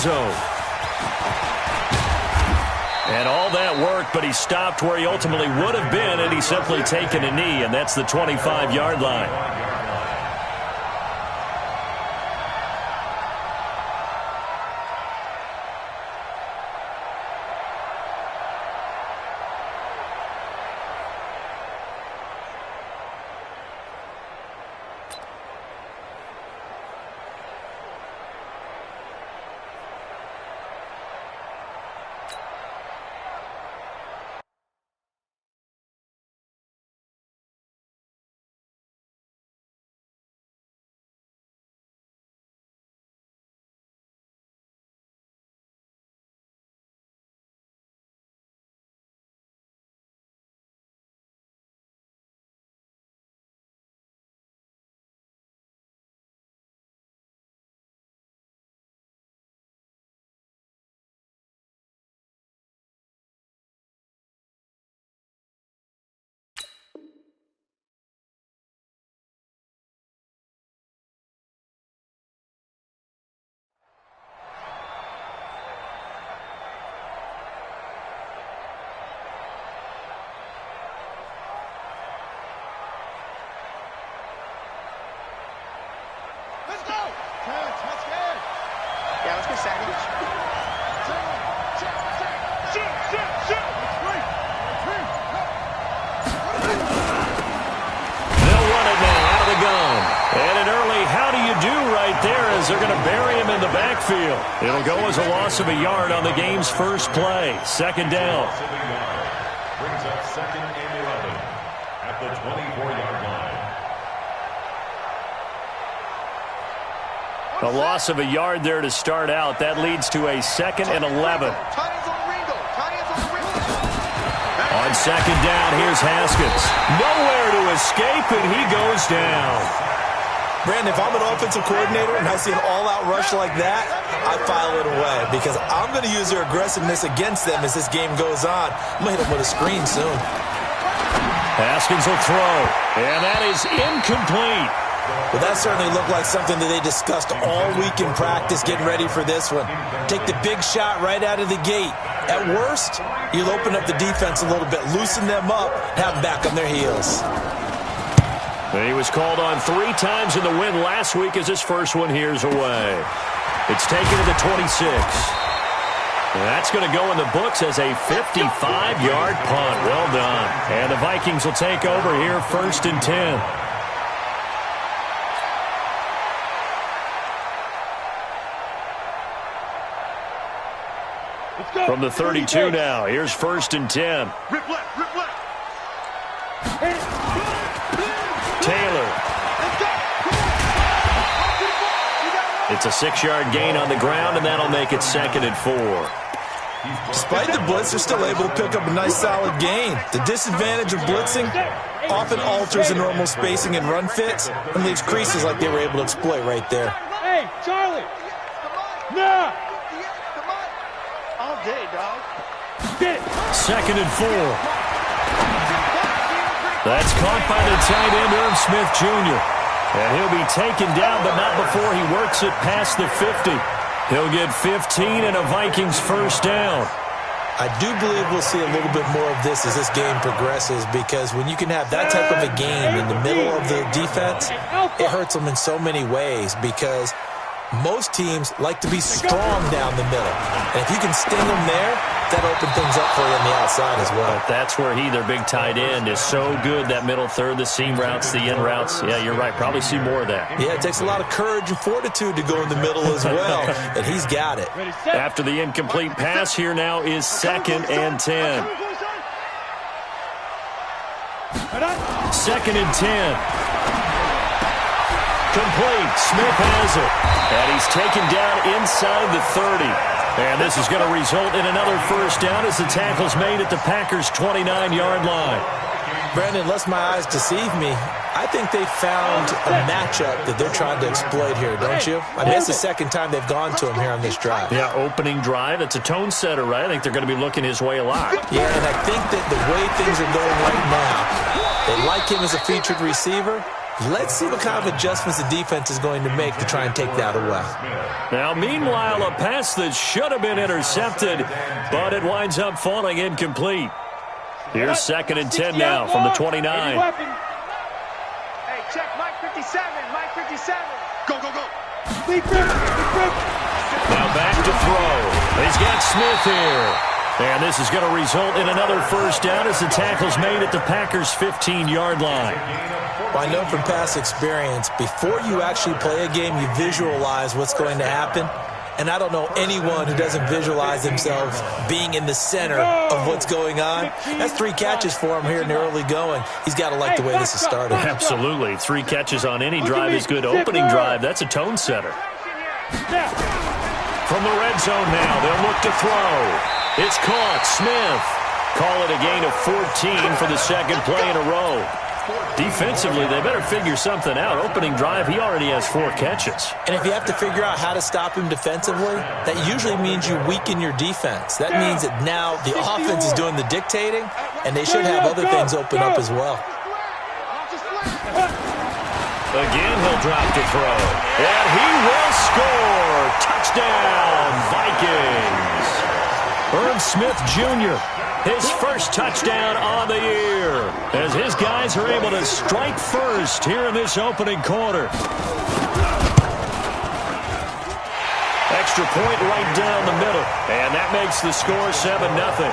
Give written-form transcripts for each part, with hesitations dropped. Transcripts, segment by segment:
end zone. And all that work, but he stopped where he ultimately would have been, and he's simply taken a knee, and that's the 25-yard line. Yeah, let's go sandwich. They'll run it now out of the gun. And an early how do you do right there as they're going to bury him in the backfield. It'll go as a loss of a yard on the game's first play. Second down. Brings up 2nd and 11 at the 24-yard line. A loss of a yard there to start out. That leads to a 2nd and 11. On second down, here's Haskins. Nowhere to escape, and he goes down. Brandon, if I'm an offensive coordinator and I see an all-out rush like that, I file it away because I'm going to use their aggressiveness against them as this game goes on. I'm going to hit them with a screen soon. Haskins will throw, and that is incomplete. Well, that certainly looked like something that they discussed all week in practice, getting ready for this one. Take the big shot right out of the gate. At worst, you'll open up the defense a little bit, loosen them up, have them back on their heels. He was called on 3 times in the win last week as his first one here's away. It's taken to the 26. And that's going to go in the books as a 55-yard punt. Well done. And the Vikings will take over here 1st and 10. From the 32 now, here's 1st and 10. Rip left, rip left. Taylor. It's a 6-yard gain on the ground, and that'll make it 2nd and 4. Despite the blitz, they're still able to pick up a nice solid gain. The disadvantage of blitzing often alters the normal spacing and run fits and leaves creases like they were able to exploit right there. Hey, Charlie! No! All day, dog. 2nd and 4. That's caught by the tight end, Irv Smith Jr. And he'll be taken down, but not before he works it past the 50. He'll get 15 and a Vikings first down. I do believe we'll see a little bit more of this as this game progresses because when you can have that type of a game in the middle of the defense, it hurts them in so many ways because most teams like to be strong down the middle. And if you can sting them there, that'll open things up for you on the outside as well. But that's where their big tight end, is so good, that middle third, the seam routes, the in routes. Yeah, you're right. Probably see more of that. Yeah, it takes a lot of courage and fortitude to go in the middle as well, and he's got it. After the incomplete pass, here now is 2nd and 10. 2nd and 10. Complete. Smith has it. And he's taken down inside the 30. And this is going to result in another first down as the tackle's made at the Packers' 29-yard line. Brandon, unless my eyes deceive me, I think they found a matchup that they're trying to exploit here, don't you? I mean, it's the second time they've gone to him here on this drive. Yeah, opening drive. It's a tone setter, right? I think they're going to be looking his way a lot. Yeah, and I think that the way things are going right now, they like him as a featured receiver. Let's see what kind of adjustments the defense is going to make to try and take that away. Now, meanwhile, a pass that should have been intercepted, but it winds up falling incomplete. Here's 2nd and 10 now from the 29. Hey, check Mike 57. Mike 57. Go, go, go. Now back to throw. He's got Smith here. And this is going to result in another first down as the tackle's made at the Packers' 15-yard line. Well, I know from past experience, before you actually play a game, you visualize what's going to happen. And I don't know anyone who doesn't visualize themselves being in the center of what's going on. That's 3 catches for him here in the early going. He's got to like the way this is started. Absolutely. 3 catches on any drive is good. Opening drive, that's a tone setter. From the red zone now, they'll look to throw. It's caught. Smith. Call it a gain of 14 for the second play in a row. Defensively, they better figure something out. Opening drive, he already has 4 catches. And if you have to figure out how to stop him defensively, that usually means you weaken your defense. That means that now the offense is doing the dictating, and they should have other things open up as well. Again, he'll drop to throw. And he will score. Touchdown, Vikings. Irv Smith Jr., his first touchdown on the year, as his guys are able to strike first here in this opening quarter. Extra point right down the middle, and that makes the score 7-0.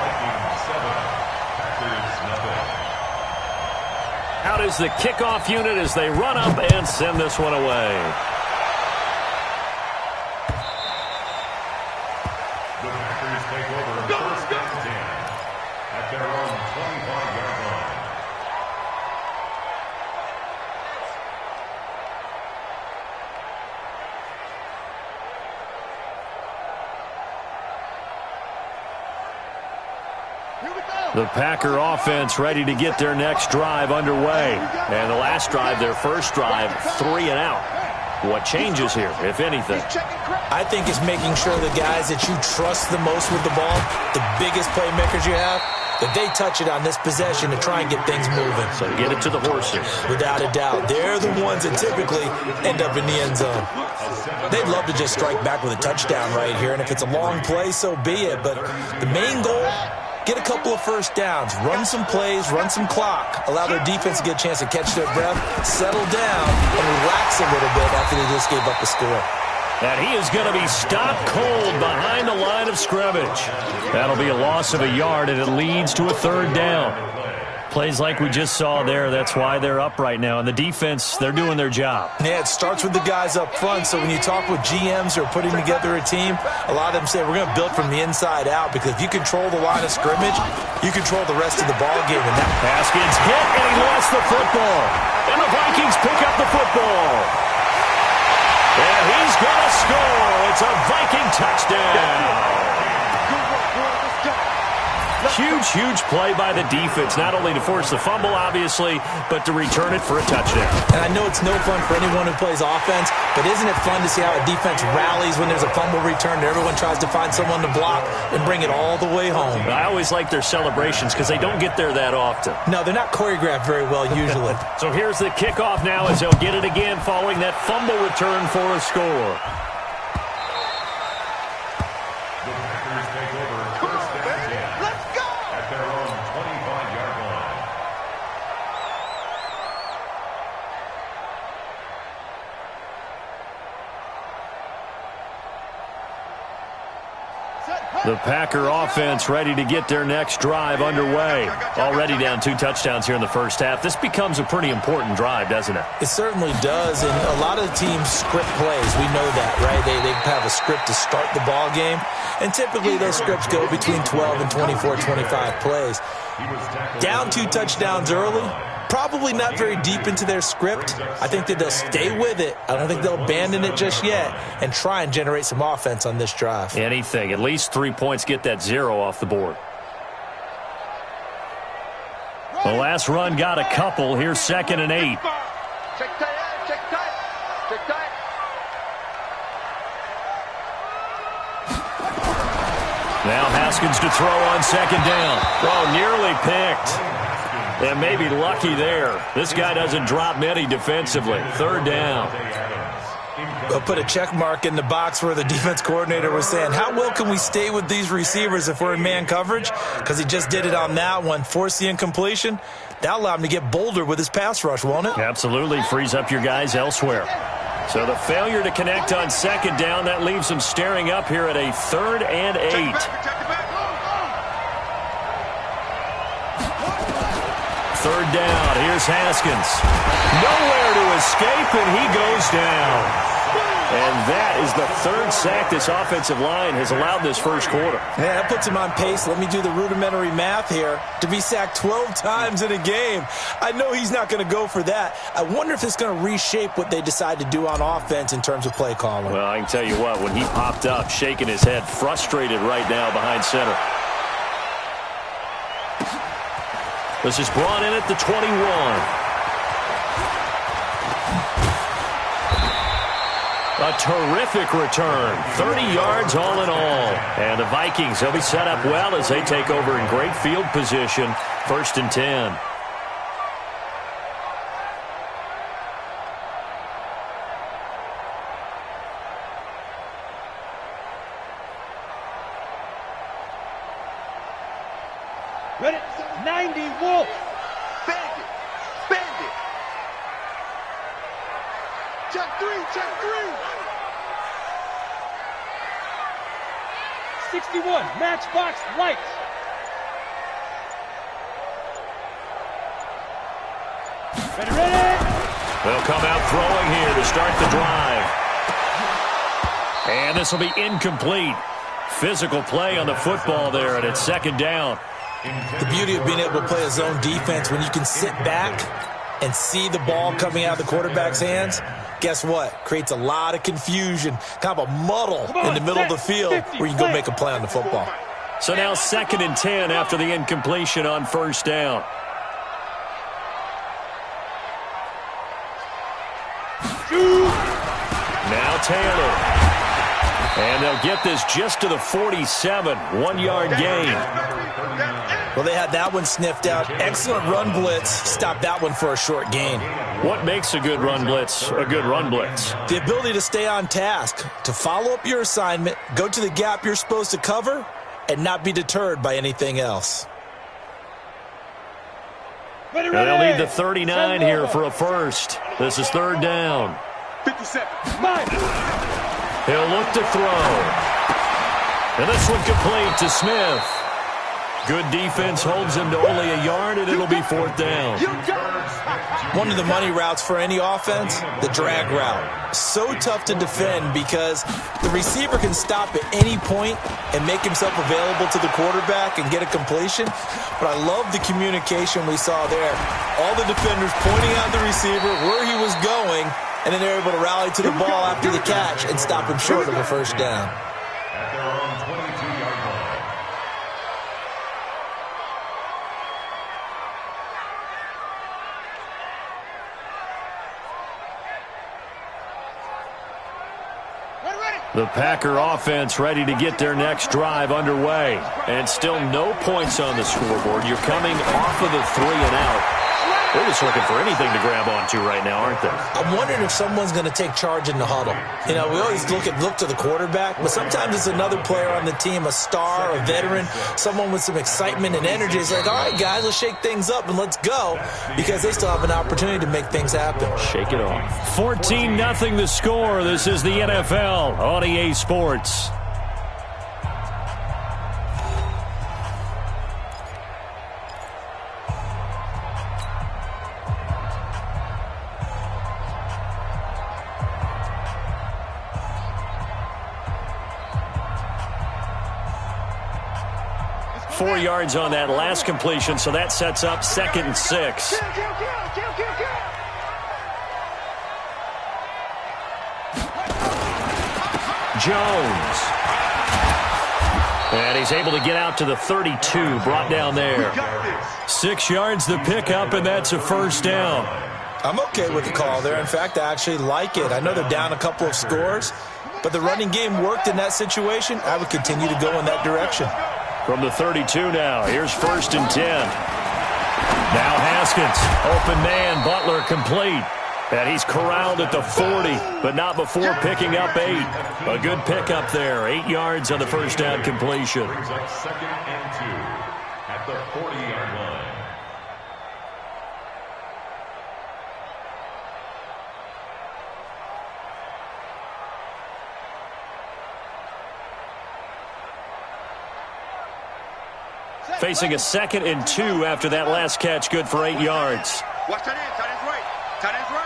Out is the kickoff unit as they run up and send this one away. The Packers take over first and 10 at their own 25-yard line. The Packer offense ready to get their next drive underway. And the last drive, their first drive, 3 and out. What changes here, if anything? I think it's making sure the guys that you trust the most with the ball, the biggest playmakers you have, that they touch it on this possession to try and get things moving. So get it to the horses. Without a doubt. They're the ones that typically end up in the end zone. They'd love to just strike back with a touchdown right here, and if it's a long play, so be it. But the main goal, get a couple of first downs, run some plays, run some clock, allow their defense to get a chance to catch their breath, settle down, and relax a little bit after they just gave up a score. And he is going to be stopped cold behind the line of scrimmage. That'll be a loss of a yard, and it leads to a 3rd down. Plays like we just saw there, that's why they're up right now. And the defense, they're doing their job. Yeah, it starts with the guys up front. So when you talk with GMs who are putting together a team, a lot of them say we're going to build from the inside out, because if you control the line of scrimmage, you control the rest of the ball game. And that Haskins hit, and he lost the football. And the Vikings pick up the football. And he's going to score. It's a Viking touchdown. Huge, huge play by the defense, not only to force the fumble, obviously, but to return it for a touchdown. And I know it's no fun for anyone who plays offense, but isn't it fun to see how a defense rallies when there's a fumble return and everyone tries to find someone to block and bring it all the way home? I always like their celebrations because they don't get there that often. No, they're not choreographed very well usually. So here's the kickoff now as they'll get it again following that fumble return for a score. The Packers take over first and 10 at their own 25-yard line. The Packer offense ready to get their next drive underway. Already down 2 touchdowns here in the first half. This becomes a pretty important drive, doesn't it? It certainly does, and a lot of the teams script plays. We know that, right? They have a script to start the ball game, and typically those scripts go between 12 and 24, 25 plays. Down 2 touchdowns early, probably not very deep into their script. I think that they'll stay with it. I don't think they'll abandon it just yet and try and generate some offense on this drive. Anything. At least 3 points, get that 0 off the board. The last run got a couple. Here's 2nd and 8. Check tight, check tight, check tight. Now Haskins to throw on 2nd down. Oh, nearly picked. And maybe lucky there. This guy doesn't drop many defensively. Third down. They'll put a check mark in the box where the defense coordinator was saying, how well can we stay with these receivers if we're in man coverage? Because he just did it on that one, forced the incompletion. That'll allow him to get bolder with his pass rush, won't it? Absolutely. Frees up your guys elsewhere. So the failure to connect on second down, that leaves them staring up here at a 3rd and 8. Third down. Here's Haskins. Nowhere to escape, and he goes down. And that is the 3rd sack this offensive line has allowed this first quarter. Yeah, that puts him on pace. Let me do the rudimentary math here. To be sacked 12 times in a game, I know he's not going to go for that. I wonder if it's going to reshape what they decide to do on offense in terms of play calling. Well, I can tell you what, when he popped up, shaking his head, frustrated right now behind center. This is brought in at the 21. A terrific return. 30 yards all in all. And the Vikings, they'll be set up well as they take over in great field position. 1st and 10. Ready? 90 Wolf. Bend it. Bend it. Check 3. Check 3. 61. Matchbox lights. Ready, ready. They'll come out throwing here to start the drive. And this will be incomplete. Physical play on the football there, and it's 2nd down. The beauty of being able to play a zone defense when you can sit back and see the ball coming out of the quarterback's hands, guess what? Creates a lot of confusion, kind of a muddle in the middle of the field where you can go make a play on the football. So now 2nd and 10 after the incompletion on 1st down. Now Taylor. And they'll get this just to the 47. 1-yard gain. Well, they had that one sniffed out. Excellent run blitz. Stopped that one for a short gain. What makes a good run blitz a good run blitz? The ability to stay on task, to follow up your assignment, go to the gap you're supposed to cover, and not be deterred by anything else. Ready, And ready. they'll need the 39 here for a first. This is 3rd down. 57. He'll look to throw. And this one complete to Smith. Good defense holds him to only a yard, and it'll be 4th down. One of the money routes for any offense, the drag route. So tough to defend because the receiver can stop at any point and make himself available to the quarterback and get a completion. But I love the communication we saw there. All the defenders pointing out the receiver, where he was going, and then they're able to rally to the ball after the catch and stop him short of a first down. At their own 22-yard line. The Packer offense ready to get their next drive underway. And still no points on the scoreboard. You're coming off of the 3 and out. They're just looking for anything to grab onto right now, aren't they? I'm wondering if someone's going to take charge in the huddle. You know, we always look to the quarterback, but sometimes it's another player on the team, a star, a veteran, someone with some excitement and energy. It's like, all right, guys, let's shake things up and let's go, because they still have an opportunity to make things happen. Shake it off. 14-0 the score. This is the NFL on EA Sports. Four yards on that last completion, so that sets up 2nd and 6. Jones. And he's able to get out to the 32, brought down there. 6 yards the pickup, and that's a first down. I'm okay with the call there. In fact, I actually like it. I know they're down a couple of scores, but the running game worked in that situation. I would continue to go in that direction. From the 32 now, here's 1st and 10. Now Haskins, open man, Butler complete. And he's corralled at the 40, but not before picking up 8. A good pickup there, 8 yards on the first down completion. Brings up 2nd and 2 at the 40-yard line. Facing a 2nd and 2 after that last catch, good for 8 yards. Watch that in. Tight end's right. Tight end's right.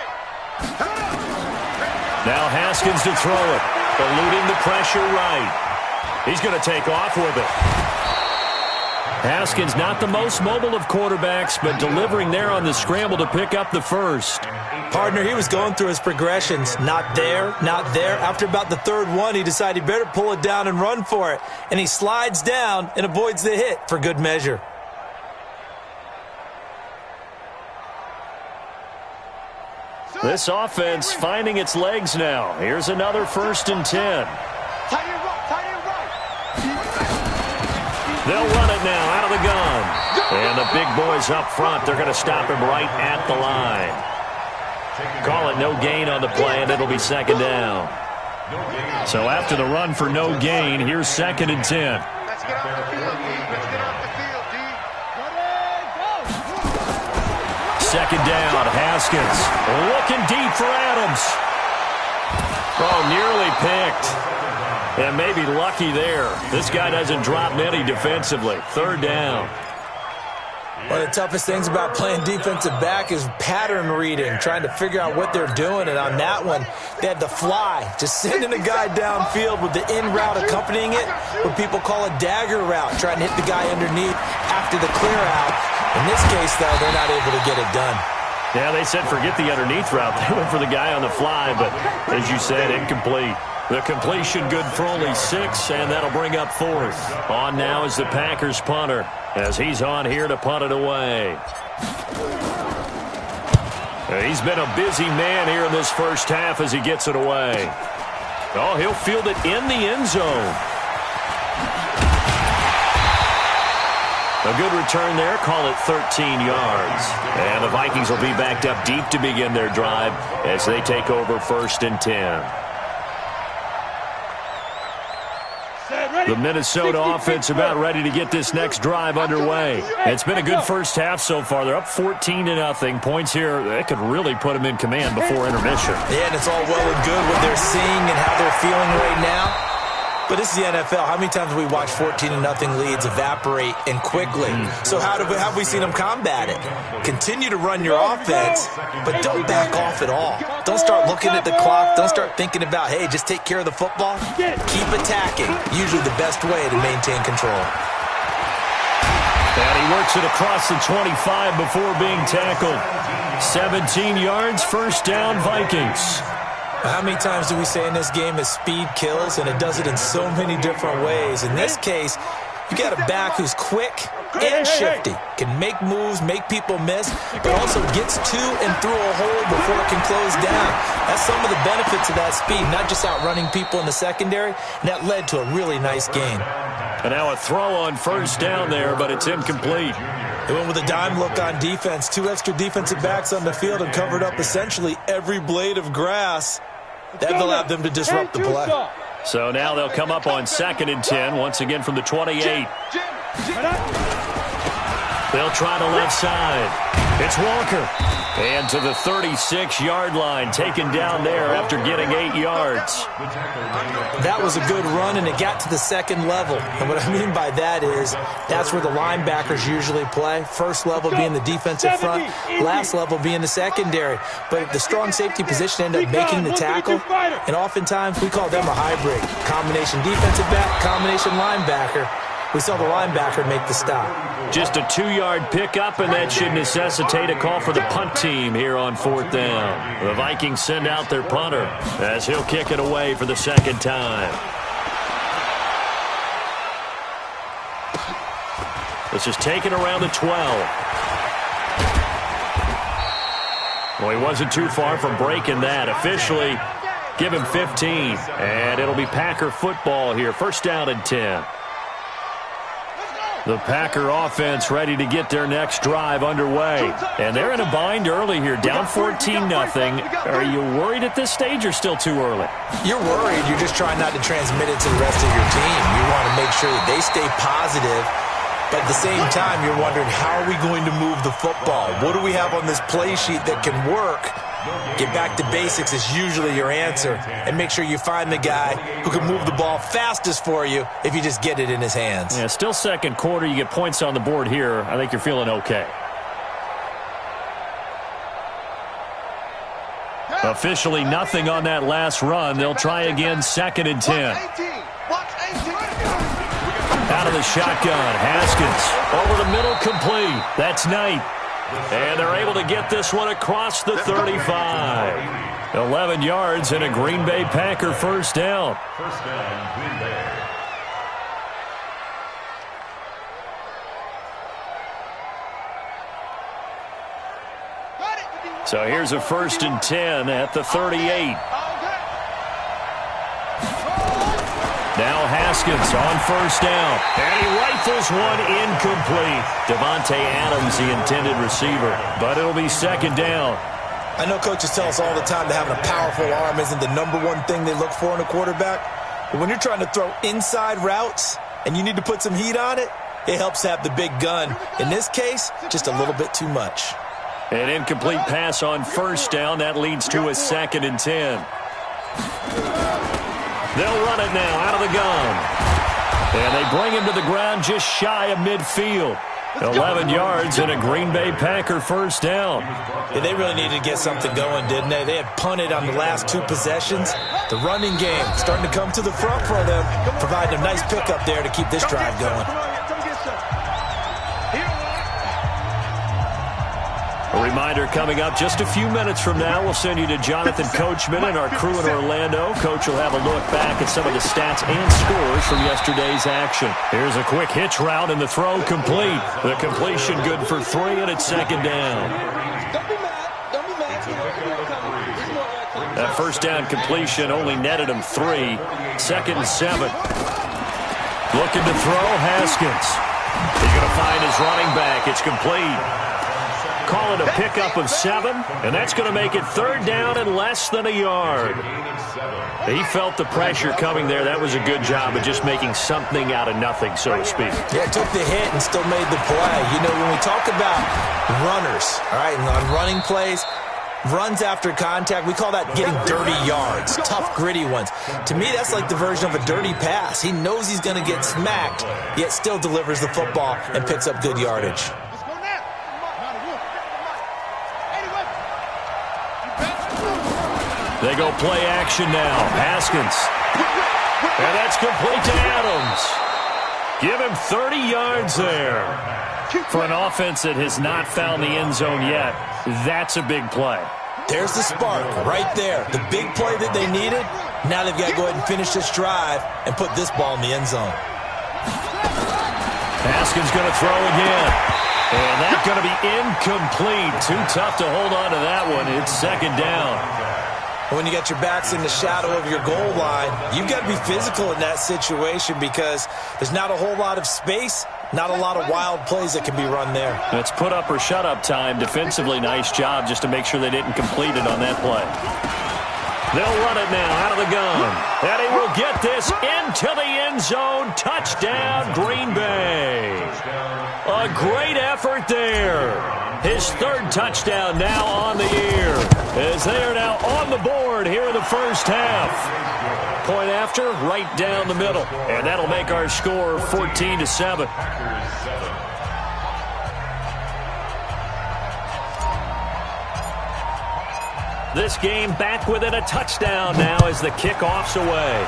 Now Haskins to throw it, eluding the pressure right. He's going to take off with it. Haskins not the most mobile of quarterbacks, but delivering there on the scramble to pick up the first. Partner, he was going through his progressions. Not there, not there. After about the 3rd one, he decided he better pull it down and run for it. And he slides down and avoids the hit for good measure. This offense finding its legs now. Here's another 1st and 10. Tight end right. Tight end right. They'll run it now out of the gun. And the big boys up front, they're going to stop him right at the line. Call it no gain on the play, and it'll be 2nd down. So after the run for no gain, here's 2nd and 10. Let's get off the field, D. Let's get off the field, D. 2nd down, Haskins. Looking deep for Adams. Oh, nearly picked. And maybe lucky there. This guy doesn't drop many defensively. 3rd down. One of the toughest things about playing defensive back is pattern reading, trying to figure out what they're doing. And on that one, they had the fly, just sending a guy downfield with the in route accompanying it, what people call a dagger route, trying to hit the guy underneath after the clear out. In this case, though, they're not able to get it done. Yeah, they said forget the underneath route. They went for the guy on the fly, but as you said, incomplete. The completion good for only 6, and that'll bring up 4th. On now is the Packers punter, as he's on here to punt it away. He's been a busy man here in this first half as he gets it away. Oh, he'll field it in the end zone. A good return there, call it 13 yards. And the Vikings will be backed up deep to begin their drive as they take over 1st and 10. The Minnesota offense about ready to get this next drive underway. It's been a good first half so far. They're up 14-0. Points here, they could really put them in command before intermission. Yeah, and it's all well and good what they're seeing and how they're feeling right now. But this is the NFL. How many times have we watched 14-0 leads evaporate and quickly? So how have we seen them combat it? Continue to run your offense, but don't back off at all. Don't start looking at the clock. Don't start thinking about, hey, just take care of the football. Keep attacking. Usually the best way to maintain control. And he works it across the 25 before being tackled. 17 yards, 1st down, Vikings. How many times do we say in this game that speed kills, and it does it in so many different ways? In this case, you got a back who's quick and shifty, can make moves, make people miss, but also gets to and through a hole before it can close down. That's some of the benefits of that speed, not just outrunning people in the secondary, and that led to a really nice gain. And now a throw on 1st down there, but it's incomplete. They went with a dime look on defense. 2 extra defensive backs on the field and covered up essentially every blade of grass. That allowed them to disrupt the play. So now they'll come up on 2nd and 10, once again from the 28. They'll try the left side. It's Walker. And to the 36-yard line, taken down there after getting 8 yards. That was a good run, and it got to the 2nd level. And what I mean by that is that's where the linebackers usually play. First level being the defensive front, last level being the secondary. But the strong safety position ended up making the tackle, and oftentimes we call them a hybrid. Combination defensive back, combination linebacker. We saw the linebacker make the stop. Just a 2-yard pickup, and that should necessitate a call for the punt team here on 4th down. The Vikings send out their punter as he'll kick it away for the 2nd time. This is taken around the 12. Well, he wasn't too far from breaking that. Officially, give him 15, and it'll be Packer football here. 1st down and 10. The Packer offense ready to get their next drive underway. And they're in a bind early here, down 14-0. Are you worried at this stage or still too early? You're worried. You're just trying not to transmit it to the rest of your team. You want to make sure that they stay positive. But at the same time, you're wondering, how are we going to move the football? What do we have on this play sheet that can work? Get back to basics is usually your answer. And make sure you find the guy who can move the ball fastest for you if you just get it in his hands. Yeah, still second quarter. You get points on the board here. I think you're feeling okay. Officially nothing on that last run. They'll try again, 2nd and 10. Out of the shotgun, Haskins over the middle, complete. That's Knight. And they're able to get this one across the 35. 11 yards and a Green Bay Packer first down. First down, Green Bay. So here's a 1st and 10 at the 38. Now Haskins on 1st down. And he rifles one incomplete. Devontae Adams, the intended receiver. But it'll be 2nd down. I know coaches tell us all the time that having a powerful arm isn't the #1 thing they look for in a quarterback. But when you're trying to throw inside routes and you need to put some heat on it, it helps to have the big gun. In this case, just a little bit too much. An incomplete pass on 1st down. That leads to a 2nd and 10. They'll run it now out of the gun. And they bring him to the ground just shy of midfield. 11 yards and a Green Bay Packer first down. Yeah, they really needed to get something going, didn't they? They had punted on the last 2 possessions. The running game starting to come to the front for them, providing a nice pickup there to keep this drive going. A reminder coming up just a few minutes from now. We'll send you to Jonathan Coachman and our crew in Orlando. Coach will have a look back at some of the stats and scores from yesterday's action. Here's a quick hitch route and the throw complete. The completion good for 3 and it's 2nd down. That 1st down completion only netted him 3. 2nd and 7. Looking to throw, Haskins. He's going to find his running back. It's complete. Call it a pickup of 7, and that's going to make it 3rd down and less than a yard. He felt the pressure coming there. That was a good job of just making something out of nothing, so to speak. Yeah, took the hit and still made the play. You know, when we talk about runners, all right, and on running plays, runs after contact, we call that getting dirty yards, tough, gritty ones. To me, that's like the version of a dirty pass. He knows he's going to get smacked, yet still delivers the football and picks up good yardage. They go play action now. Haskins. And that's complete to Adams. Give him 30 yards there. For an offense that has not found the end zone yet, that's a big play. There's the spark right there. The big play that they needed. Now they've got to go ahead and finish this drive and put this ball in the end zone. Haskins going to throw again. And that's going to be incomplete. Too tough to hold on to that one. It's 2nd down. When you got your backs in the shadow of your goal line, you've got to be physical in that situation because there's not a whole lot of space, not a lot of wild plays that can be run there. It's put up or shut up time. Defensively, nice job just to make sure they didn't complete it on that play. They'll run it now out of the gun. And he will get this into the end zone. Touchdown, Green Bay. A great effort there. His 3rd touchdown now on the year, as they are now on the board here in the first half. Point after, right down the middle. And that'll make our score 14-7. This game back within a touchdown now as the kickoff's away.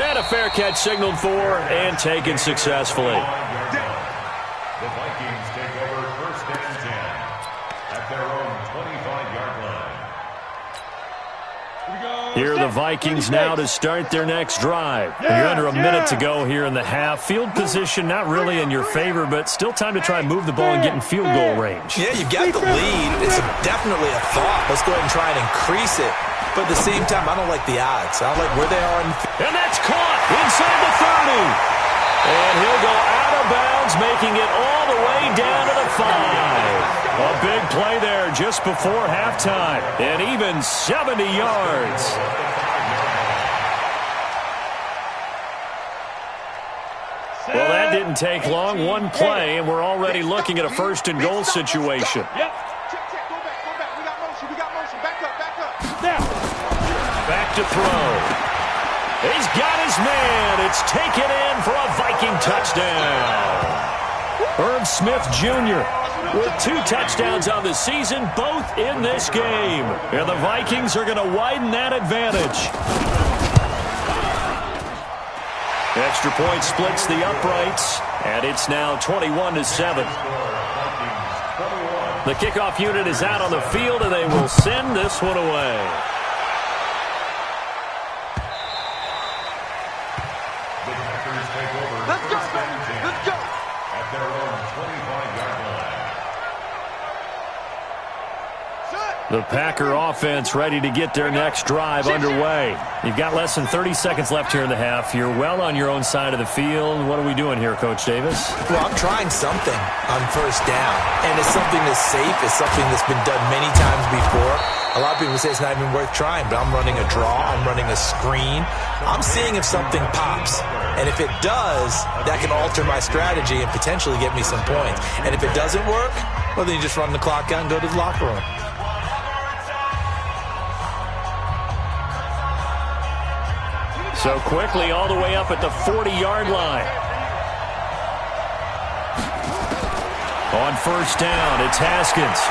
And a fair catch signaled for and taken successfully. The Vikings take over 1st and 10 at their own 25-yard line. Here are the Vikings now to start their next drive. You're under a minute to go here in the half. Field position not really in your favor, but still time to try and move the ball and get in field goal range. Yeah, you've got the lead. It's definitely a thought. Let's go ahead and try and increase it. But at the same time, I don't like the odds. I don't like where they are. And that's caught inside the 30. And he'll go out of bounds, making it all the way down to the 5. A big play there just before halftime. And even 70 yards. Well, that didn't take long. One play, and we're already looking at a first and goal situation. Yep. Check, go back. We got motion. Back up. Snap. Back to throw. He's got his man. It's taken in for a Viking touchdown. Herb Smith Jr. with 2 touchdowns on the season, both in this game. And the Vikings are going to widen that advantage. Extra point splits the uprights, and it's now 21-7. The kickoff unit is out on the field, and they will send this one away. The Packers take over. Let's go, first and 10 Let's go. at their own 25-yard line. The Packer offense ready to get their next drive underway. You've got less than 30 seconds left here in the half. You're well on your own side of the field. What are we doing here, Coach Davis? Well, I'm trying something on first down, and it's something that's safe. It's something that's been done many times before. A lot of people say it's not even worth trying, but I'm running a draw. I'm running a screen. I'm seeing if something pops. And if it does, that can alter my strategy and potentially get me some points. And if it doesn't work, well, then you just run the clock out and go to the locker room. So quickly all the way up at the 40-yard line. On first down, it's Haskins.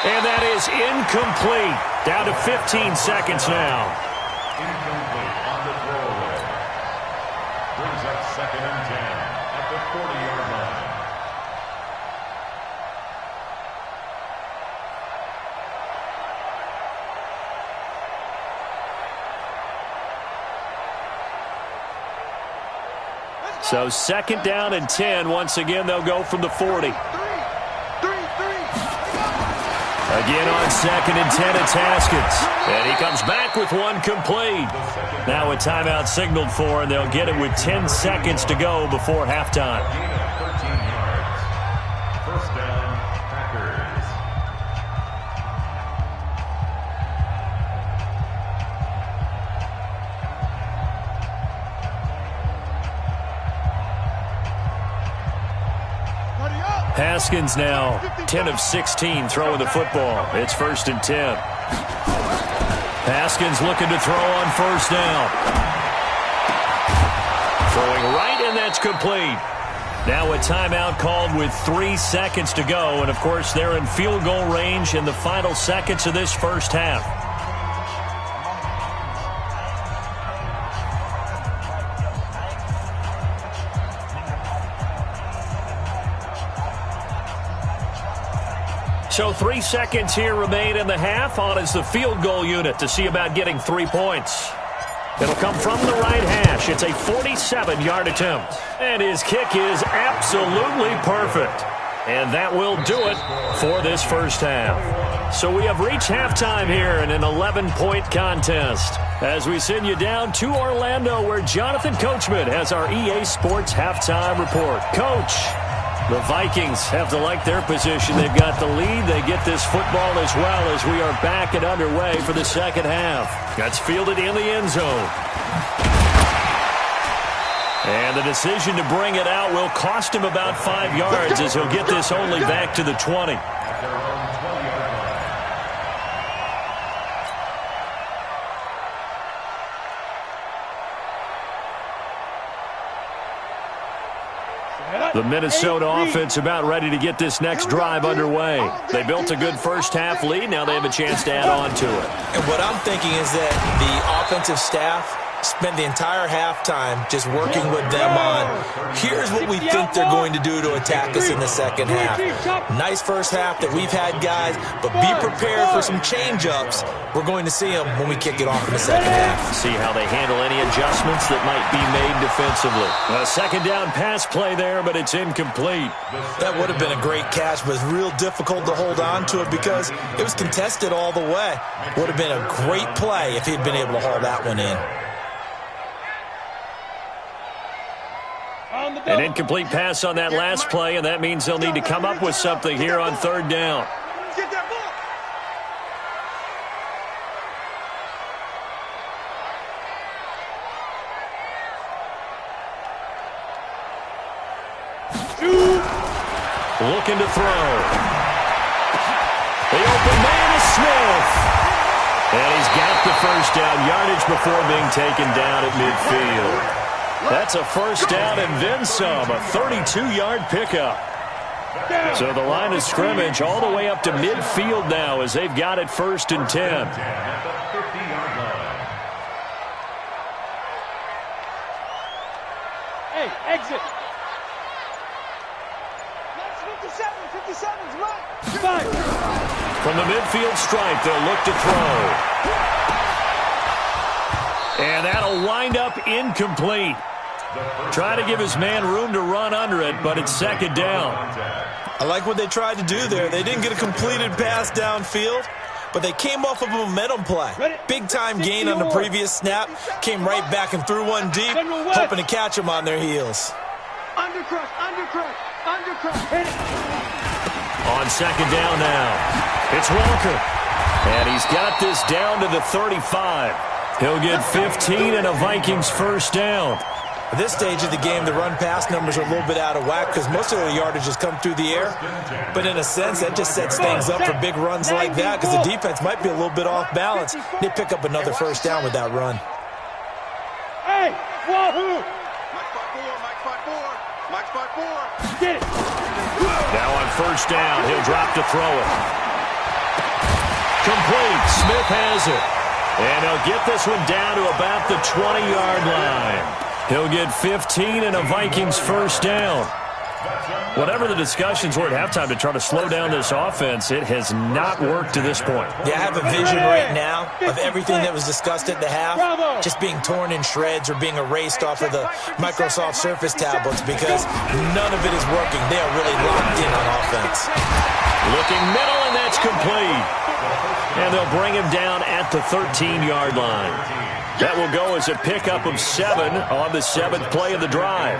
And that is incomplete. Down to 15 seconds now. Incomplete on the throwaway. Brings up 2nd and 10 at the 40-yard line. So 2nd down and 10. Once again, they'll go from the 40. Again on 2nd and 10, it's Haskins. And he comes back with one complete. Now a timeout signaled for, and they'll get it with 10 seconds to go before halftime. Gain of 13 yards. First down, Packers. Haskins now 10 of 16 throwing the football. It's 1st and 10. Haskins looking to throw on first down. Throwing right, and that's complete. Now a timeout called with 3 seconds to go. And, of course, they're in field goal range in the final seconds of this first half. So 3 seconds here remain in the half. On is the field goal unit to see about getting 3 points. It'll come from the right hash. It's a 47-yard attempt. And his kick is absolutely perfect. And that will do it for this first half. So we have reached halftime here in an 11-point contest. As we send you down to Orlando, where Jonathan Coachman has our EA Sports halftime report. Coach, the Vikings have to like their position. They've got the lead. They get this football as well as we are back and underway for the second half. That's fielded in the end zone. And the decision to bring it out will cost him about 5 yards as he'll get this only back to the 20. At their own 20-yard line. The Minnesota offense about ready to get this next drive underway. They built a good first half lead. Now they have a chance to add on to it. And what I'm thinking is that the offensive staff spent the entire halftime just working with them on, here's what we think they're going to do to attack us in the second half. Nice first half that we've had, guys, but be prepared for some change-ups. We're going to see them when we kick it off in the second half. See how they handle any adjustments that might be made defensively. A second down pass play there, but it's incomplete. That would have been a great catch, but it's real difficult to hold on to it because it was contested all the way. Would have been a great play if he'd been able to haul that one in. On the An double. incomplete pass on that last play, and that means they'll need to come up with something here on third down. Get that ball. Looking to throw. The open man is Smith. And he's got the first down yardage before being taken down at midfield. That's a first down and then some, a 32-yard pickup. So the line of scrimmage all the way up to midfield now as they've got it 1st and 10. At the 50-yard line. Hey, exit. 57's right. Five. From the midfield stripe, they'll look to throw. And that'll wind up incomplete. Try to give his man room to run under it, but it's 2nd down. I like what they tried to do there. They didn't get a completed pass downfield, but they came off of a momentum play. Big-time gain on the previous snap, came right back and threw one deep, hoping to catch them on their heels. Undercrush, undercrush, undercrush. Hit it. On 2nd down now, it's Walker. And he's got this down to the 35. He'll get 15 and a Vikings first down. At this stage of the game, the run-pass numbers are a little bit out of whack because most of their yardage has come through the air. But in a sense, that just sets things up for big runs like that because the defense might be a little bit off balance. They pick up another first down with that run. Hey, wahoo! Mike spot 4. Get it. Now on first down, he'll drop to throw it. Complete. Smith has it. And he'll get this one down to about the 20-yard line. He'll get 15 and a Vikings first down. Whatever the discussions were at halftime to try to slow down this offense, it has not worked to this point. Yeah, I have a vision right now of everything that was discussed at the half just being torn in shreds or being erased off of the Microsoft Surface tablets because none of it is working. They are really locked in on offense. Looking middle, and that's complete. And they'll bring him down at the 13-yard line. That will go as a pickup of 7 on the 7th play of the drive.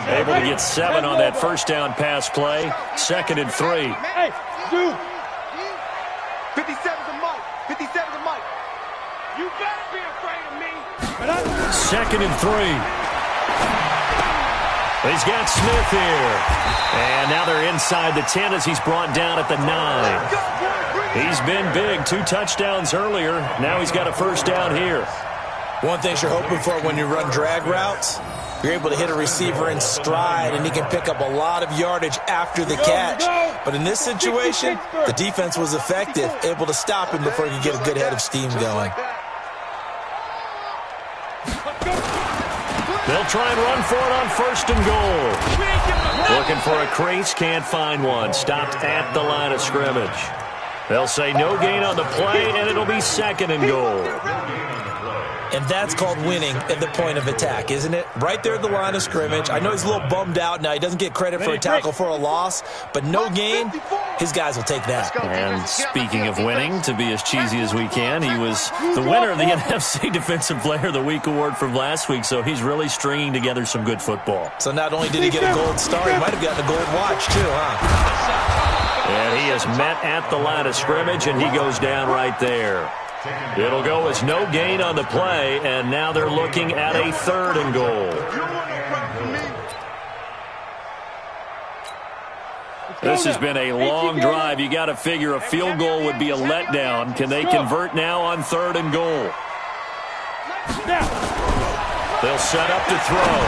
Able to get 7 on that first down pass play. 2nd and 3. Hey, dude. 57's a Mike. 57's a Mike. You better be afraid of me. 2nd and 3. He's got Smith here. And now they're inside the 10 as he's brought down at the 9. He's been big. 2 touchdowns earlier. Now he's got a first down here. One thing you're hoping for when you run drag routes, you're able to hit a receiver in stride, and he can pick up a lot of yardage after the catch. But in this situation, the defense was effective, able to stop him before he could get a good head of steam going. They'll try and run for it on 1st and goal. Looking for a crease, can't find one. Stopped at the line of scrimmage. They'll say no gain on the play, and it'll be 2nd and goal. And that's called winning at the point of attack, isn't it? Right there at the line of scrimmage. I know he's a little bummed out now. He doesn't get credit for a tackle for a loss, but no gain, his guys will take that. And speaking of winning, to be as cheesy as we can, he was the winner of the NFC Defensive Player of the Week award from last week, so he's really stringing together some good football. So not only did he get a gold star, he might have gotten a gold watch too, huh? And he is met at the line of scrimmage, and he goes down right there. It'll go as no gain on the play, and now they're looking at a 3rd and goal. This has been a long drive. You got to figure a field goal would be a letdown. Can they convert now on 3rd and goal? They'll set up to throw.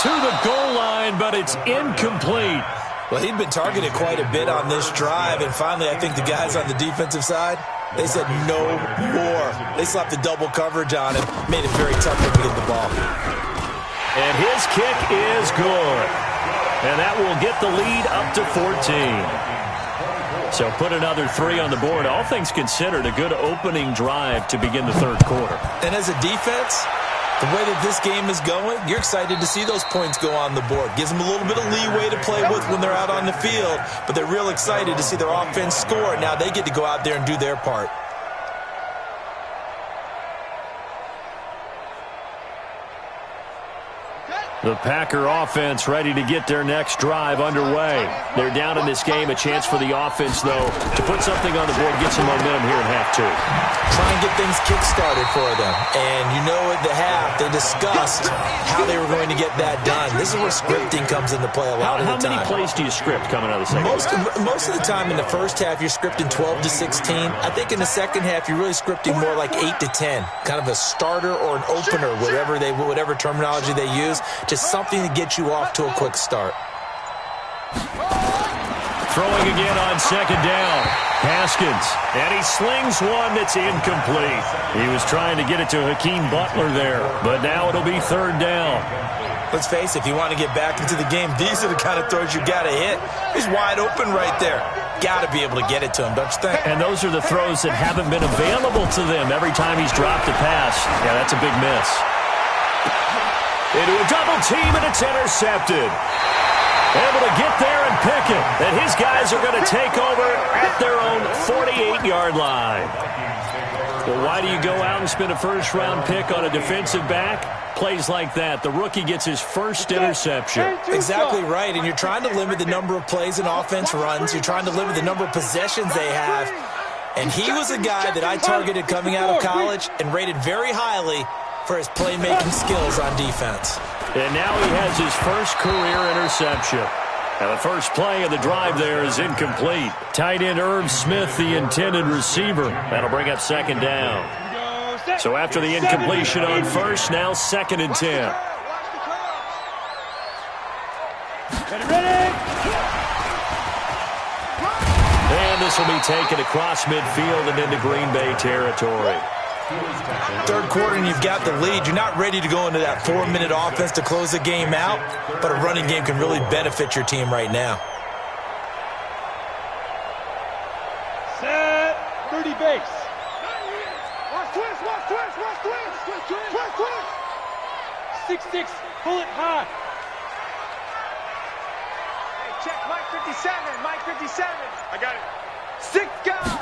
To the goal line, but it's incomplete. Well, he'd been targeted quite a bit on this drive, and finally I think the guys on the defensive side, they said no more. They slapped the double coverage on him, made it very tough for him to get the ball. And his kick is good. And that will get the lead up to 14. So put another 3 on the board. All things considered, a good opening drive to begin the 3rd quarter. And as a defense, the way that this game is going, you're excited to see those points go on the board. Gives them a little bit of leeway to play with when they're out on the field, but they're real excited to see their offense score. Now they get to go out there and do their part. The Packer offense ready to get their next drive underway. They're down in this game. A chance for the offense, though, to put something on the board, get some momentum here in half two. Try and get things kick-started for them. And you know at the half, they discussed how they were going to get that done. This is where scripting comes into play a lot of the time. How many plays do you script coming out of the second half? Most of the time in the first half, you're scripting 12 to 16. I think in the second half, you're really scripting more like 8 to 10. Kind of a starter or an opener, whatever terminology they use. Just something to get you off to a quick start. Throwing again on second down. Haskins. And he slings one that's incomplete. He was trying to get it to Hakeem Butler there. But now it'll be third down. Let's face it, if you want to get back into the game, these are the kind of throws you got to hit. He's wide open right there. Got to be able to get it to him, don't you think? And those are the throws that haven't been available to them every time he's dropped a pass. Yeah, that's a big miss. Into a double team, and it's intercepted. Able to get there and pick it. And his guys are going to take over at their own 48-yard line. Well, why do you go out and spend a first-round pick on a defensive back? Plays like that. The rookie gets his first interception. Exactly right, and you're trying to limit the number of plays an offense runs. You're trying to limit the number of possessions they have. And he was a guy that I targeted coming out of college and rated very highly for his playmaking skills on defense. And now he has his first career interception. And the first play of the drive there is incomplete. Tight end Irv Smith, the intended receiver. That'll bring up second down. So after the incompletion on first, now second and 10. And this will be taken across midfield and into Green Bay territory. Third quarter and you've got the lead. You're not ready to go into that 4-minute offense to close the game out, but a running game can really benefit your team right now. Set 30 base. Watch twist, watch twist, watch twist. Twist, twist. 6-6, pull it high. Hey, check Mike 57, Mike 57. I got it. 6 guys.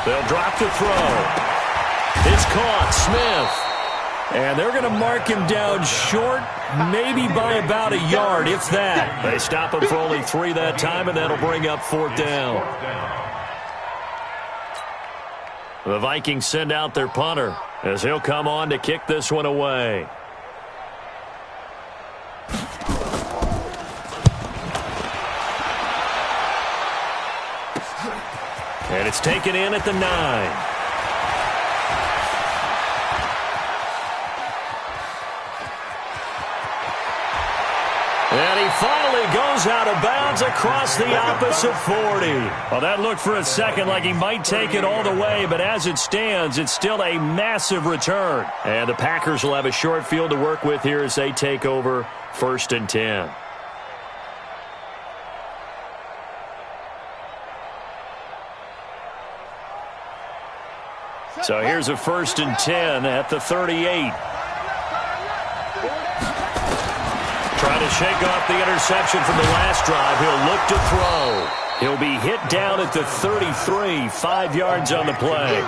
They'll drop the throw. It's caught, Smith. And they're going to mark him down short, maybe by about a yard, if that. They stop him for only 3 that time, and that'll bring up fourth down. The Vikings send out their punter as he'll come on to kick this one away. And it's taken in at the 9. And he finally goes out of bounds across the opposite 40. Well, that looked for a second like he might take it all the way, but as it stands, it's still a massive return. And the Packers will have a short field to work with here as they take over first and 10. So here's a first and 10 at the 38. Trying to shake off the interception from the last drive. He'll look to throw. He'll be hit down at the 33, 5 yards on the play.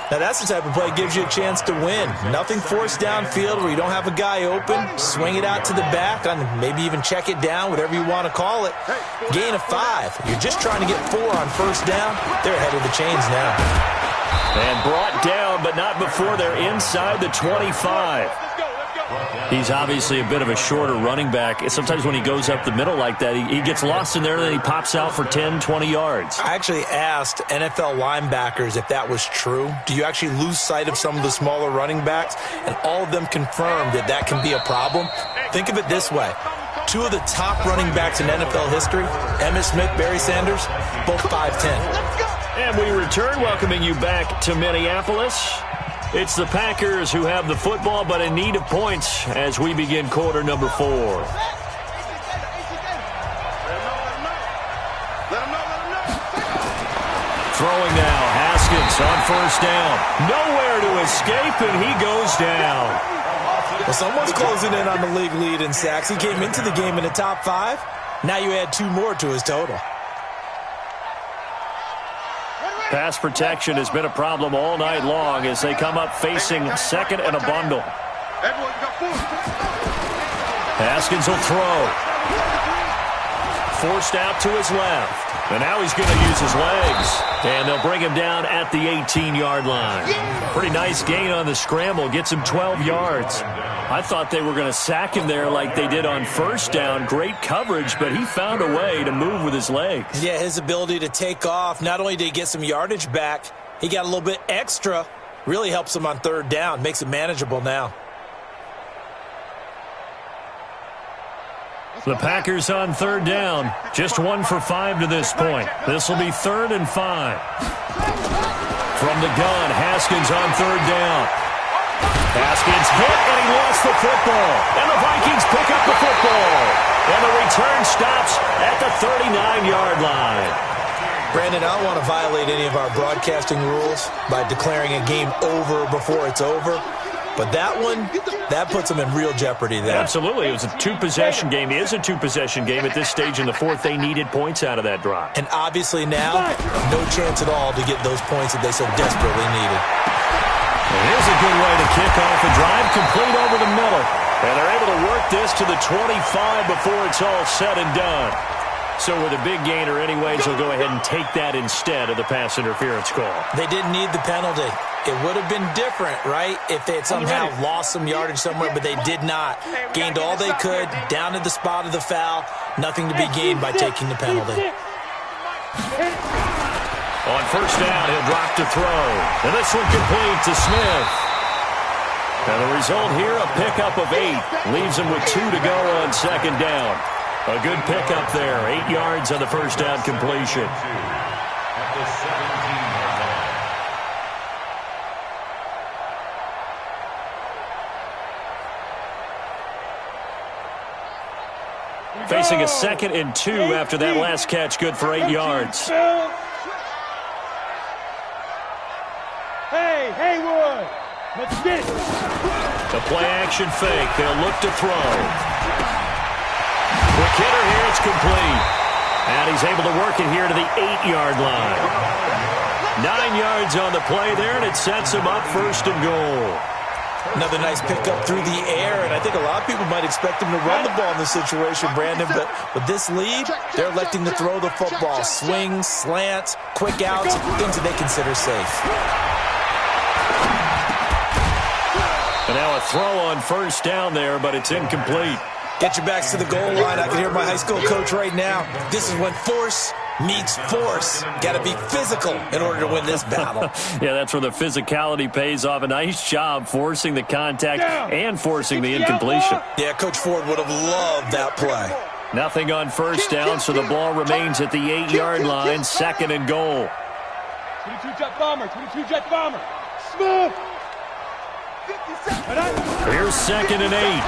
Now that's the type of play that gives you a chance to win. Nothing forced downfield where you don't have a guy open. Swing it out to the back, and maybe even check it down, whatever you want to call it. Gain of 5. You're just trying to get 4 on first down. They're ahead of the chains now. And brought down, but not before they're inside the 25. He's obviously a bit of a shorter running back. Sometimes when he goes up the middle like that, he gets lost in there, and then he pops out for 10, 20 yards. I actually asked NFL linebackers if that was true. Do you actually lose sight of some of the smaller running backs? And all of them confirmed that that can be a problem. Think of it this way. 2 of the top running backs in NFL history, Emmitt Smith, Barry Sanders, both 5'10". And we return, welcoming you back to Minneapolis. It's the Packers who have the football, but in need of points as we begin quarter number 4. Throwing now, Haskins on first down. Nowhere to escape, and he goes down. Well, someone's closing in on the league lead in sacks. He came into the game in the top 5. Now you add 2 more to his total. Pass protection has been a problem all night long as they come up facing second and a bundle. Everyone got 4. Haskins will throw. Forced out to his left. And now he's going to use his legs. And they'll bring him down at the 18-yard line. Pretty nice gain on the scramble. Gets him 12 yards. I thought they were going to sack him there like they did on first down. Great coverage, but he found a way to move with his legs. Yeah, his ability to take off. Not only did he get some yardage back, he got a little bit extra. Really helps him on third down. Makes it manageable now. The Packers on third down. Just 1 for 5 to this point. This will be 3rd and 5. From the gun, Haskins on third down. Haskins hit, and he lost the football. And the Vikings pick up the football. And the return stops at the 39-yard line. Brandon, I don't want to violate any of our broadcasting rules by declaring a game over before it's over. But that one, that puts them in real jeopardy there. Absolutely. It was a two-possession game. It is a two-possession game at this stage in the fourth. They needed points out of that drive. And obviously now, no chance at all to get those points that they so desperately needed. And here's a good way to kick off a drive, complete over the middle. And they're able to work this to the 25 before it's all said and done. So with a big gainer anyways, they'll go ahead and take that instead of the pass interference call. They didn't need the penalty. It would have been different, right, if they had somehow lost some yardage somewhere, but they did not. Gained all they could, down to the spot of the foul. Nothing to be gained by taking the penalty. On first down, he'll drop to throw. And this one complete to Smith. And the result here, a pickup of 8. Leaves him with 2 to go on second down. A good pickup there. 8 yards on the first down completion. At the 17-yard line. Facing a 2nd and 2 after that last catch. Good for 8 yards. Hey, Haywood. Let's get it. The play-action fake. They'll look to throw. Quick hitter here, it's complete. And he's able to work it here to the 8-yard line. 9 yards on the play there, and it sets him up 1st and goal. Another nice pickup through the air, and I think a lot of people might expect him to run the ball in this situation, Brandon, but with this lead, they're electing to throw the football. Swings, slants, quick outs, things that they consider safe. And now a throw on first down there, but it's incomplete. Get your backs to the goal line. I can hear my high school coach right now. This is when force meets force. Got to be physical in order to win this battle. Yeah, that's where the physicality pays off. A nice job forcing the contact and forcing the incompletion. Yeah, Coach Ford would have loved that play. Nothing on first down, so the ball remains at the 8-yard line. 2nd and goal. 22-jet bomber. 22-jet bomber. Smooth. Here's 2nd and 8.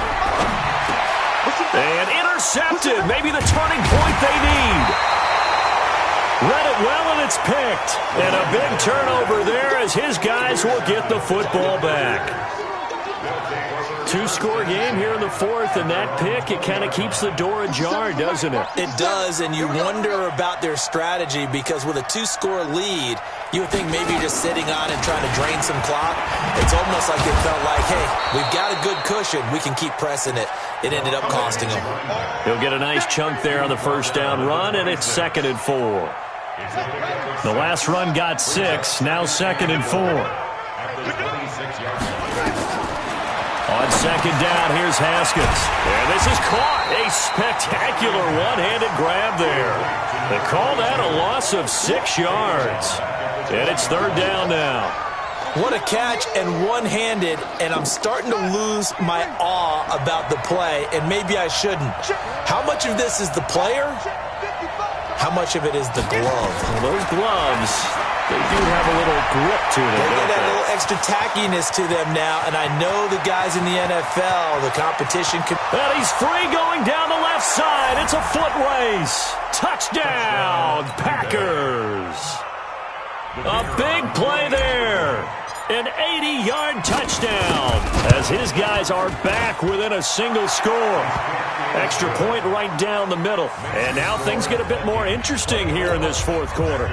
And intercepted. Maybe the turning point they need. Read it well, and it's picked. And a big turnover there as his guys will get the football back. 2-score game here in the fourth, and that pick, it kind of keeps the door ajar, doesn't it? It does, and you wonder about their strategy because with a 2-score lead, you would think maybe you're just sitting on and trying to drain some clock. It's almost like they felt like, hey, we've got a good cushion. We can keep pressing it. It ended up costing them. He'll get a nice chunk there on the first down run, and it's 2nd and 4. The last run got 6, now 2nd and 4. On second down, here's Haskins. And this is caught. A spectacular one-handed grab there. They call that a loss of 6 yards. And it's 3rd down now. What a catch and one-handed, and I'm starting to lose my awe about the play, and maybe I shouldn't. How much of this is the player? How much of it is the glove? Well, those gloves, they do have a little grip to them. They get that little extra tackiness to them now, and I know the guys in the NFL, the competition can... And he's free going down the left side. It's a foot race. Touchdown, Packers. A big play there. An 80-yard touchdown as his guys are back within a single score. Extra point right down the middle. And now things get a bit more interesting here in this fourth quarter.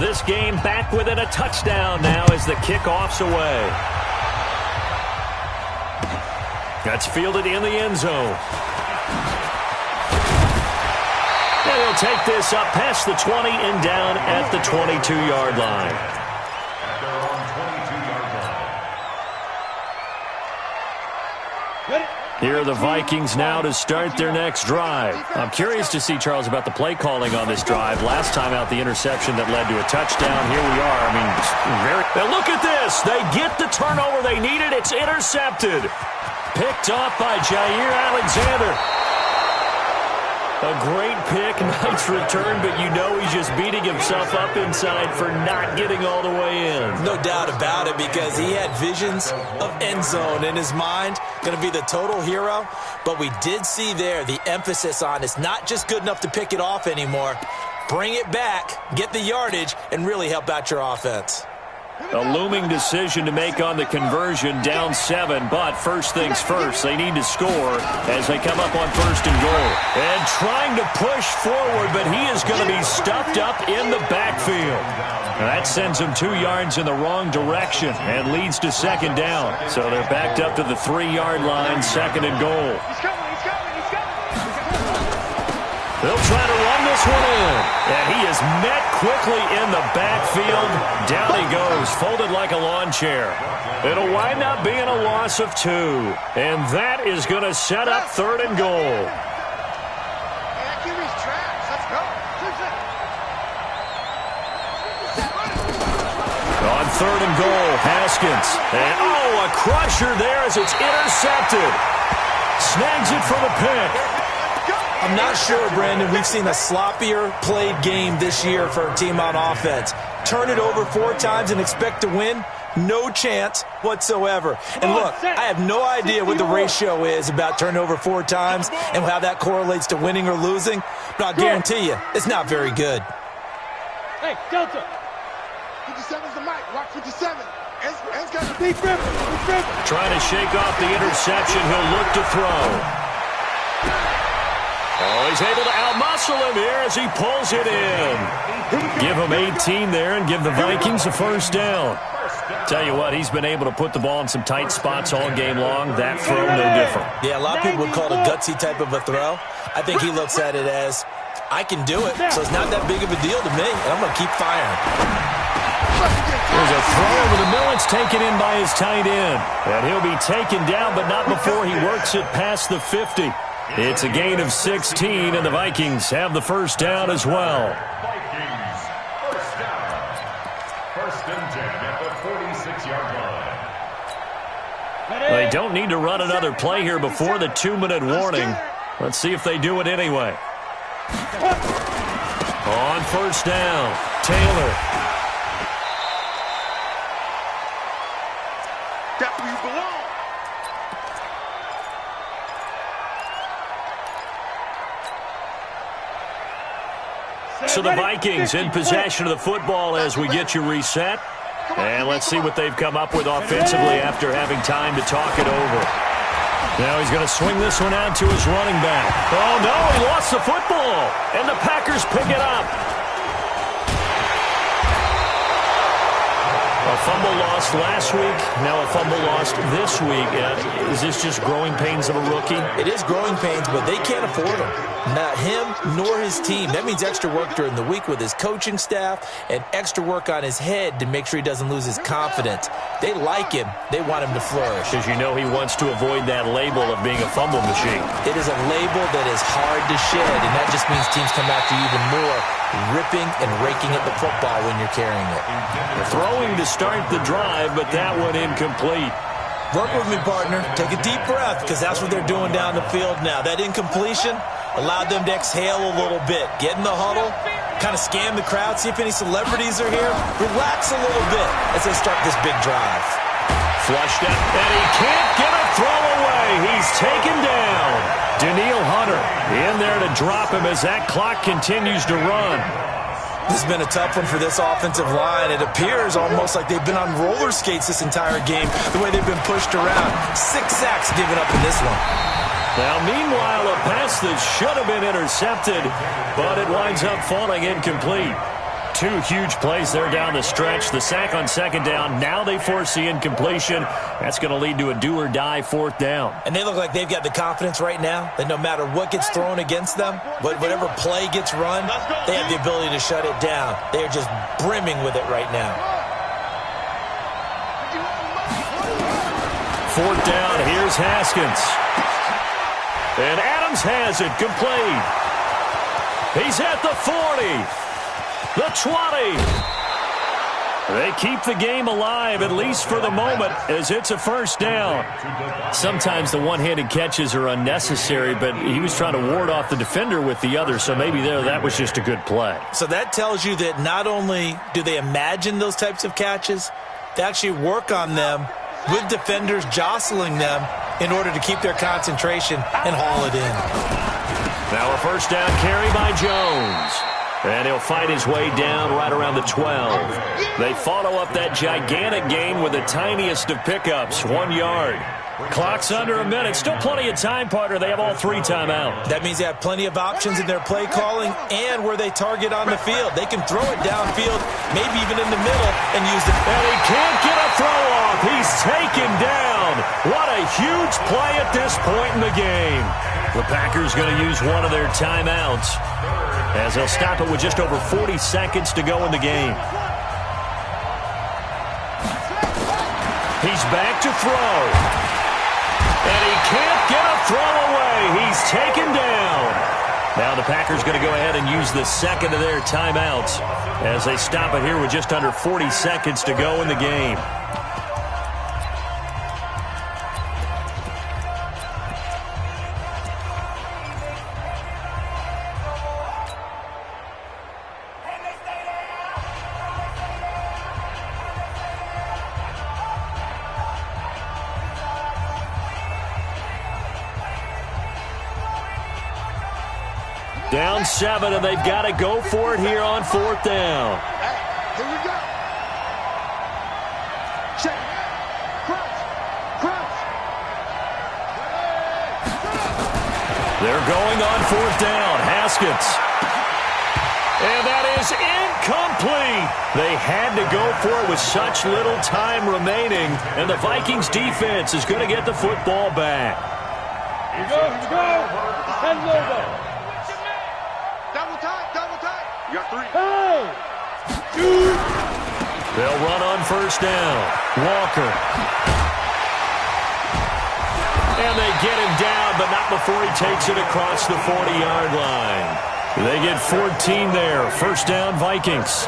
This game back within a touchdown now as the kickoff's away. That's fielded in the end zone. And he'll take this up past the 20 and down at the 22-yard line. At their own 22-yard line. Here are the Vikings now to start their next drive. I'm curious to see, Charles, about the play calling on this drive. Last time out, the interception that led to a touchdown. Here we are. I mean, now look at this. They get the turnover they needed. It's intercepted. Picked off by Jair Alexander. A great pick, nice return, but you know he's just beating himself up inside for not getting all the way in. No doubt about it, because he had visions of end zone in his mind. Going to be the total hero. But we did see there the emphasis on it's not just good enough to pick it off anymore. Bring it back, get the yardage, and really help out your offense. A looming decision to make on the conversion, down 7, but first things first, they need to score as they come up on 1st and goal. And trying to push forward, but he is going to be stuffed up in the backfield. That sends him 2 yards in the wrong direction and leads to 2nd down. So they're backed up to the 3-yard line, 2nd and goal. He's coming. They'll try to run this one in. And he is met quickly in the backfield. Down he goes, folded like a lawn chair. It'll wind up being a loss of 2. And that is going to set up 3rd and goal. On 3rd and goal, Haskins. And, a crusher there as it's intercepted. Snags it for the pick. I'm not sure, Brandon, we've seen a sloppier played game this year for a team on offense. Turn it over 4 times and expect to win? No chance whatsoever. And look, I have no idea what the ratio is about turnover 4 times and how that correlates to winning or losing, but I'll guarantee you, it's not very good. Hey, Delta. 57's the mic. Watch 57. Ed's got a Deep rip. Trying to shake off the interception. He'll look to throw. Oh, he's able to outmuscle him here as he pulls it in. Give him 18 there and give the Vikings a 1st down. Tell you what, he's been able to put the ball in some tight spots all game long. That throw, no different. Yeah, a lot of people would call it a gutsy type of a throw. I think he looks at it as, I can do it, so it's not that big of a deal to me, and I'm going to keep firing. There's a throw over the middle. It's taken in by his tight end. And he'll be taken down, but not before he works it past the 50. It's a gain of 16, and the Vikings have the 1st down as well. Vikings, 1st down. 1st and 10 at the 46-yard line. They don't need to run another play here before the 2-minute warning. Let's see if they do it anyway. On 1st down, Taylor. That's where you belong. So the Vikings in possession of the football as we get you reset. And let's see what they've come up with offensively after having time to talk it over. Now he's going to swing this one out to his running back. Oh, no, he lost the football. And the Packers pick it up. A fumble lost last week, now a fumble lost this week. Is this just growing pains of a rookie? It is growing pains, but they can't afford them. Not him nor his team. That means extra work during the week with his coaching staff and extra work on his head to make sure he doesn't lose his confidence. They like him. They want him to flourish. Because you know he wants to avoid that label of being a fumble machine. It is a label that is hard to shed, and that just means teams come after you even more, ripping and raking at the football when you're carrying it. Throwing to start the drive, but that one incomplete. Work with me, partner. Take a deep breath, because that's what they're doing down the field now. That incompletion allowed them to exhale a little bit. Get in the huddle, kind of scan the crowd, see if any celebrities are here. Relax a little bit as they start this big drive. Flushed out, and he can't get a throw away. He's taken down. Daniil Hunter in there to drop him as that clock continues to run. This has been a tough one for this offensive line. It appears almost like they've been on roller skates this entire game, the way they've been pushed around. 6 sacks given up in this one. Now, meanwhile, a pass that should have been intercepted, but it winds up falling incomplete. Two huge plays there down the stretch. The sack on second down. Now they force the incompletion. That's going to lead to a do-or-die fourth down. And they look like they've got the confidence right now that no matter what gets thrown against them, whatever play gets run, they have the ability to shut it down. They are just brimming with it right now. Fourth down. Here's Haskins. And Adams has it. Complete. He's at the 40. The 20. They keep the game alive, at least for the moment, as it's a first down. Sometimes the one-handed catches are unnecessary, but he was trying to ward off the defender with the other, so maybe that was just a good play. So that tells you that not only do they imagine those types of catches, they actually work on them with defenders jostling them in order to keep their concentration and haul it in. Now a first down carry by Jones. And he'll fight his way down right around the 12. They follow up that gigantic gain with the tiniest of pickups, 1 yard. Clock's under a minute. Still plenty of time, partner. They have all 3 timeouts. That means they have plenty of options in their play calling and where they target on the field. They can throw it downfield, maybe even in the middle, and use it. And he can't get a throw off. He's taken down. What a huge play at this point in the game. The Packers going to use one of their timeouts, as they'll stop it with just over 40 seconds to go in the game. He's back to throw. And he can't get a throw away. He's taken down. Now the Packers going to go ahead and use the second of their timeouts as they stop it here with just under 40 seconds to go in the game. Down 7, and they've got to go for it here on fourth down. Here we go. Check. Crouch. Crouch. They're going on fourth down. Haskins. And that is incomplete. They had to go for it with such little time remaining, and the Vikings defense is going to get the football back. Here we go. Here we go. 10 logo. Double time. You got 3. Hey! 2. They'll run on first down. Walker. And they get him down, but not before he takes it across the 40-yard line. They get 14 there. First down, Vikings.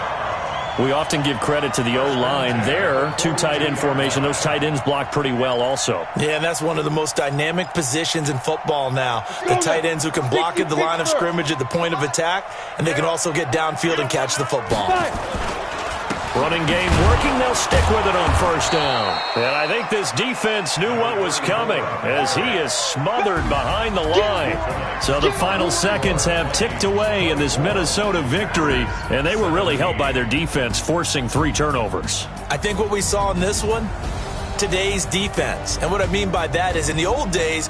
We often give credit to the O-line there. 2 tight end formation. Those tight ends block pretty well also. Yeah, and that's one of the most dynamic positions in football now. The tight ends who can block at the line of scrimmage at the point of attack, and they can also get downfield and catch the football. Running game working. They'll stick with it on first down. And I think this defense knew what was coming as he is smothered behind the line. So the final seconds have ticked away in this Minnesota victory, and they were really helped by their defense forcing 3 turnovers. I think what we saw in this one, today's defense. And what I mean by that is in the old days,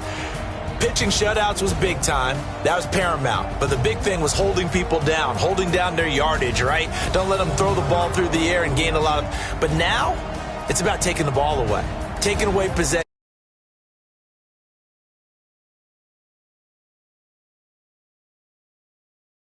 pitching shutouts was big time. That was paramount. But the big thing was holding people down, holding down their yardage, right? Don't let them throw the ball through the air and gain a lot of... But now, it's about taking the ball away, taking away possession.